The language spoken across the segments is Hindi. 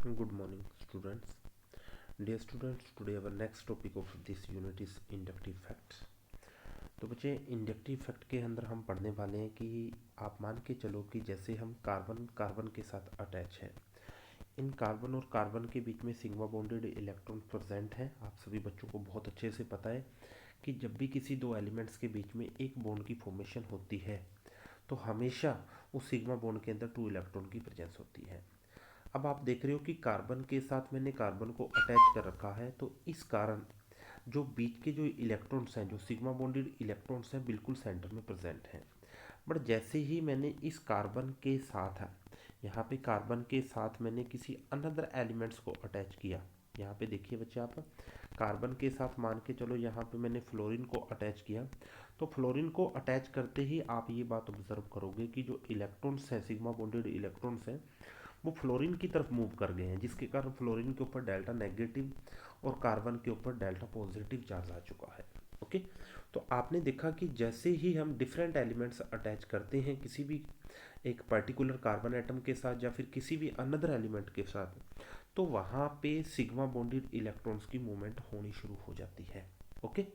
Good morning, students. Dear students, today our next topic of this unit is inductive facts. तो बच्चे इंडक्टिव फैक्ट के अंदर हम पढ़ने वाले हैं कि आप मान के चलो कि जैसे हम कार्बन कार्बन के साथ अटैच है, इन कार्बन और कार्बन के बीच में सिग्मा बॉन्डेड इलेक्ट्रॉन प्रेजेंट है। आप सभी बच्चों को बहुत अच्छे से पता है कि जब भी किसी दो एलिमेंट्स के बीच में एक बॉन्ड की फॉर्मेशन होती है तो हमेशा उस सिग्मा बॉन्ड के अंदर 2 इलेक्ट्रॉन की प्रेजेंस होती है। अब आप देख रहे हो कि कार्बन के साथ मैंने कार्बन को अटैच कर रखा है, तो इस कारण जो बीच के जो इलेक्ट्रॉन्स हैं, जो सिग्मा बॉन्डेड इलेक्ट्रॉन्स हैं, बिल्कुल सेंटर में प्रेजेंट हैं। बट जैसे ही मैंने इस कार्बन के साथ यहाँ पे कार्बन के साथ मैंने किसी अनदर एलिमेंट्स को अटैच किया, यहाँ पे देखिए बच्चे आप, कार्बन के साथ मान के चलो यहाँ पे मैंने फ्लोरीन को अटैच किया, तो फ्लोरीन को अटैच करते ही आप ये बात ऑब्जर्व करोगे कि जो इलेक्ट्रॉन्स हैं, सिग्मा बॉन्डेड इलेक्ट्रॉन्स हैं, वो फ्लोरीन की तरफ मूव कर गए हैं, जिसके कारण फ्लोरीन के ऊपर डेल्टा नेगेटिव और कार्बन के ऊपर डेल्टा पॉजिटिव चार्ज आ चुका है। ओके, तो आपने देखा कि जैसे ही हम डिफरेंट एलिमेंट्स अटैच करते हैं किसी भी एक पर्टिकुलर कार्बन एटम के साथ या फिर किसी भी अनदर एलिमेंट के साथ, तो वहाँ पे सिग्मा बॉन्डेड इलेक्ट्रॉन्स की मूवमेंट होनी शुरू हो जाती है। ओके,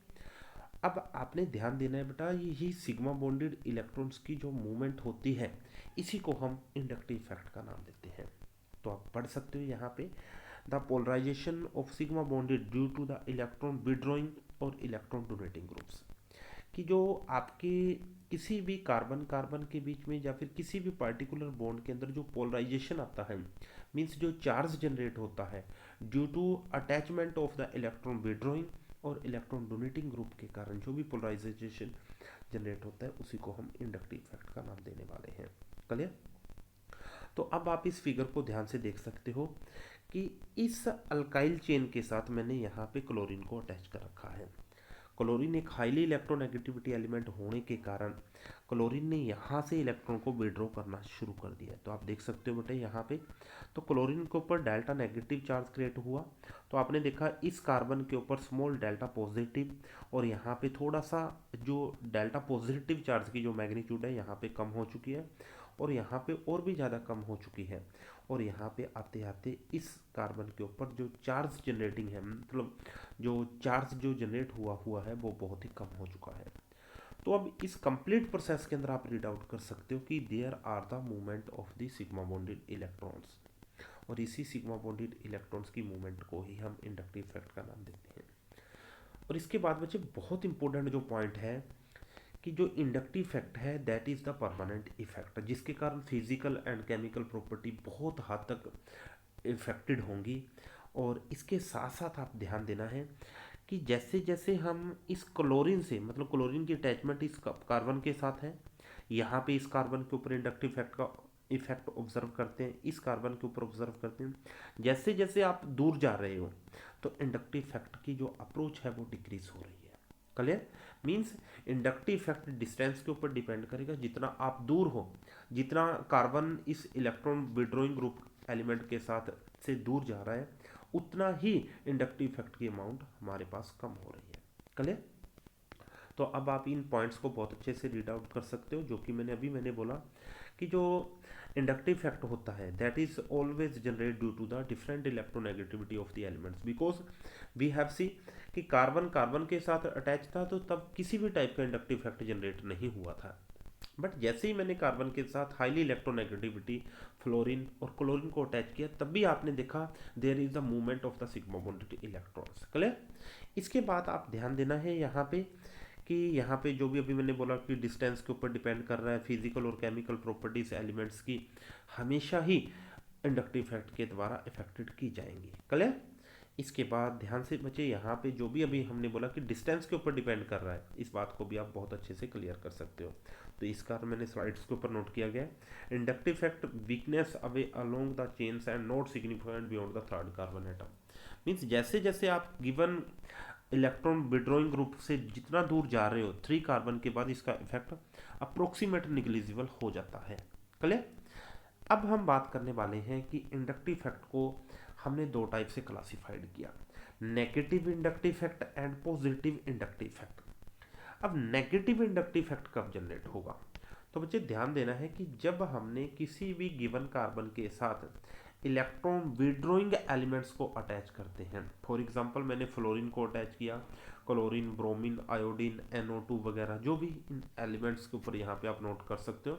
अब आपने ध्यान देना है बेटा, यही सिग्मा बॉन्डेड इलेक्ट्रॉन्स की जो मूवमेंट होती है, इसी को हम इंडक्टिव इफेक्ट का नाम देते हैं। तो आप पढ़ सकते हो यहाँ पे, the polarisation of sigma bonded due to the electron withdrawing और इलेक्ट्रॉन डोनेटिंग ग्रुप्स, कि जो आपके किसी भी कार्बन कार्बन के बीच में या फिर किसी भी पार्टिकुलर बॉन्ड के अंदर जो पोलराइजेशन आता है, मीन्स जो चार्ज जनरेट होता है due to attachment of the electron withdrawing और इलेक्ट्रॉन डोनेटिंग ग्रुप के कारण जो भी पोलराइजेशन जनरेट होता है, उसी को हम इंडक्टिव इफेक्ट का नाम देने वाले हैं। क्लियर? तो अब आप इस फिगर को ध्यान से देख सकते हो कि इस अल्काइल चेन के साथ मैंने यहाँ पे क्लोरीन को अटैच कर रखा है। क्लोरीन एक हाईली इलेक्ट्रोनेगेटिविटी एलिमेंट होने के कारण क्लोरीन ने यहाँ से इलेक्ट्रॉन को विड्रॉ करना शुरू कर दिया। तो आप देख सकते हो बेटे यहाँ पे, तो क्लोरीन के ऊपर डेल्टा नेगेटिव चार्ज क्रिएट हुआ, तो आपने देखा इस कार्बन के ऊपर स्मॉल डेल्टा पॉजिटिव, और यहाँ पे थोड़ा सा जो डेल्टा पॉजिटिव चार्ज की जो मैग्नीट्यूड है यहाँ पे कम हो चुकी है, और यहाँ पे और भी ज़्यादा कम हो चुकी है, और यहाँ पे आते आते इस कार्बन के ऊपर जो चार्ज जनरेटिंग है, मतलब जो चार्ज जो जनरेट हुआ है, वो बहुत ही कम हो चुका है। तो अब इस कंप्लीट प्रोसेस के अंदर आप रीड आउट कर सकते हो कि there are the movement of the sigma bonded electrons, और इसी सिग्मा बॉन्डेड इलेक्ट्रॉन्स की मूवमेंट को ही हम इंडक्टिव इफेक्ट का नाम देते हैं। और इसके बाद बच्चे बहुत इंपॉर्टेंट जो पॉइंट है कि जो इंडक्टिव इफेक्ट है that is the permanent effect, जिसके कारण फिजिकल एंड केमिकल प्रॉपर्टी बहुत हद तक इफेक्टेड होंगी। और इसके साथ साथ आप ध्यान देना है कि जैसे जैसे हम इस क्लोरीन से, मतलब क्लोरीन की अटैचमेंट इस कार्बन के साथ है, यहाँ पे इस कार्बन के ऊपर इंडक्टिव इफेक्ट का इफेक्ट ऑब्जर्व करते हैं, इस कार्बन के ऊपर ऑब्जर्व करते हैं, जैसे जैसे आप दूर जा रहे हो तो इंडक्टिव इफेक्ट की जो अप्रोच है वो डिक्रीज हो रही है। Clear? Means inductive effect distance के ऊपर डिपेंड करेगा, जितना आप दूर हो, जितना कार्बन इस इलेक्ट्रॉन विड्रॉइंग ग्रुप एलिमेंट के साथ से दूर जा रहा है, उतना ही इंडक्टिव इफेक्ट की अमाउंट हमारे पास कम हो रही है। क्लियर? तो अब आप इन पॉइंट्स को बहुत अच्छे से रीड आउट कर सकते हो, जो कि मैंने बोला कि जो इंडक्टिव इफेक्ट होता है that is always generate due to the different electronegativity of the elements, because we have see कि कार्बन कार्बन के साथ अटैच था तो तब किसी भी टाइप का इंडक्टिव इफेक्ट जनरेट नहीं हुआ था। बट जैसे ही मैंने कार्बन के साथ हाईली इलेक्ट्रोनेगेटिविटी फ्लोरीन और क्लोरीन को अटैच किया, तब भी आपने देखा there is the movement of the sigma bonded electrons. Clear? इसके बाद आप ध्यान देना है यहाँ पे कि यहाँ पे जो भी अभी मैंने बोला कि डिस्टेंस के ऊपर डिपेंड कर रहा है, फिजिकल और केमिकल प्रॉपर्टीज एलिमेंट्स की हमेशा ही इंडक्टिव इफेक्ट के द्वारा इफेक्टेड की जाएंगी। क्लियर? इसके बाद ध्यान से बच्चे यहाँ पे जो भी अभी हमने बोला कि डिस्टेंस के ऊपर डिपेंड कर रहा है, इस बात को भी आप बहुत अच्छे से क्लियर कर सकते हो। तो इस कारण मैंने स्लाइड्स के ऊपर नोट किया गया है, inductive effect weakness away along the chains and not significant beyond the third carbon atom. Means जैसे जैसे आप गिवन इलेक्ट्रॉन विड्रॉइंग ग्रुप से जितना दूर जा रहे हो 3 कार्बन के बाद इसका इफेक्ट अप्रोक्सीमेट निग्लिजिबल हो जाता है। क्लियर? अब हम बात करने वाले हैं कि इंडक्टिव इफेक्ट को हमने दो टाइप से क्लासिफाइड किया, negative inductive effect and positive inductive effect. अब नेगेटिव इंडक्टिव इफेक्ट कब जनरेट होगा? तो बच्चे ध्यान देना है कि जब हमने किसी भी गिवन कार्बन के साथ इलेक्ट्रॉन विड्रॉइंग एलिमेंट्स को अटैच करते हैं। फॉर एग्जांपल मैंने फ्लोरीन को अटैच किया, क्लोरीन, ब्रोमीन, आयोडीन, NO2 वगैरह जो भी इन एलिमेंट्स के ऊपर यहाँ पे आप नोट कर सकते हो,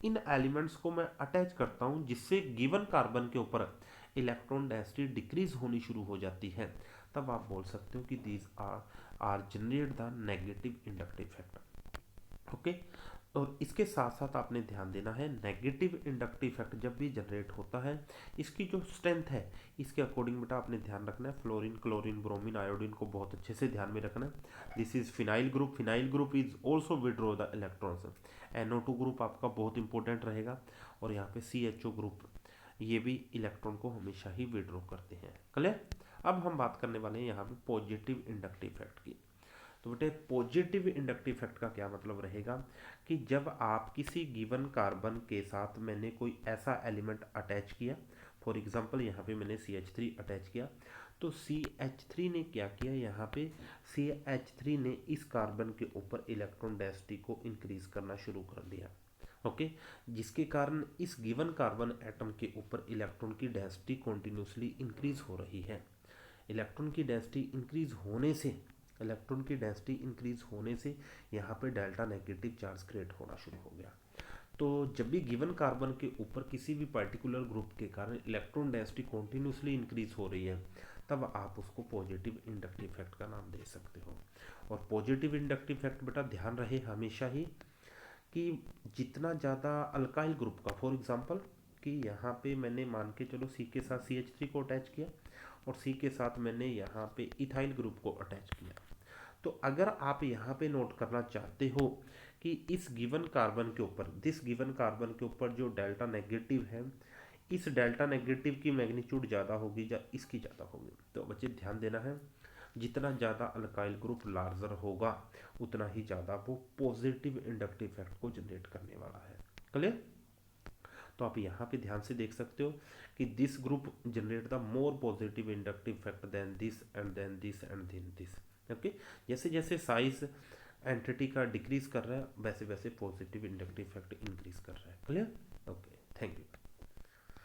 इन एलिमेंट्स को मैं अटैच करता हूँ जिससे गिवन कार्बन के ऊपर इलेक्ट्रॉन डेंसिटी डिक्रीज होनी शुरू हो जाती है। तब आप बोल सकते हो कि these are generate the negative inductive effect. Okay, और इसके साथ साथ आपने ध्यान देना है, नेगेटिव इंडक्टिव इफेक्ट जब भी जनरेट होता है इसकी जो स्ट्रेंथ है इसके अकॉर्डिंग बेटा आपने ध्यान रखना है। फ्लोरीन, क्लोरीन, ब्रोमीन, आयोडीन को बहुत अच्छे से ध्यान में रखना है। This is phenyl group, phenyl group is also withdraw the electrons. NO2 group आपका बहुत इंपॉर्टेंट रहेगा, और यहाँ पे CHO ग्रुप, ये भी इलेक्ट्रॉन को हमेशा ही विड्रॉ करते हैं। क्लियर। अब हम बात करने वाले हैं यहाँ पे पॉजिटिव इंडक्टिव इफेक्ट की। तो बेटे पॉजिटिव इंडक्टिव इफेक्ट का क्या मतलब रहेगा कि जब आप किसी गिवन कार्बन के साथ मैंने कोई ऐसा एलिमेंट अटैच किया, फॉर एग्जांपल यहाँ पे मैंने CH3 अटैच किया, तो CH3 ने क्या किया, यहाँ पे CH3 ने इस कार्बन के ऊपर इलेक्ट्रॉन डेंसिटी को इंक्रीज करना शुरू कर दिया। ओके, जिसके कारण इस गिवन कार्बन एटम के ऊपर इलेक्ट्रॉन की डेंसिटी कॉन्टिन्यूसली इंक्रीज हो रही है। इलेक्ट्रॉन की डेंसिटी इंक्रीज होने से, इलेक्ट्रॉन की डेंसिटी इंक्रीज होने से यहाँ पे डेल्टा नेगेटिव चार्ज क्रिएट होना शुरू हो गया। तो जब भी गिवन कार्बन के ऊपर किसी भी पर्टिकुलर ग्रुप के कारण इलेक्ट्रॉन डेंसिटी कॉन्टिन्यूसली इंक्रीज हो रही है, तब आप उसको पॉजिटिव इंडक्टिव इफेक्ट का नाम दे सकते हो। और पॉजिटिव इंडक्टिव इफेक्ट बेटा ध्यान रहे हमेशा ही कि जितना ज़्यादा अल्काइल ग्रुप का, फॉर एग्जांपल कि यहाँ पे मैंने मान के चलो C के साथ CH3 को अटैच किया, और C के साथ मैंने यहाँ पे इथाइल ग्रुप को अटैच किया। तो अगर आप यहाँ पे नोट करना चाहते हो कि इस गिवन कार्बन के ऊपर, दिस गिवन कार्बन के ऊपर जो डेल्टा नेगेटिव है, इस डेल्टा नेगेटिव की मैग्नीट्यूड ज़्यादा होगी या इसकी ज़्यादा होगी, तो बच्चे ध्यान देना है, जितना ज़्यादा अल्काइल ग्रुप लार्जर होगा उतना ही ज़्यादा वो पॉजिटिव इंडक्टिव इफेक्ट को जनरेट करने वाला है। क्लियर। तो आप यहाँ पे ध्यान से देख सकते हो कि this group generate the more positive inductive effect then this and then this and then this. Okay, जैसे जैसे साइज एंटिटी का डिक्रीज कर रहा है वैसे वैसे पॉजिटिव इंडक्टिव इफेक्ट इंक्रीज कर रहा है। क्लियर। Okay, thank you.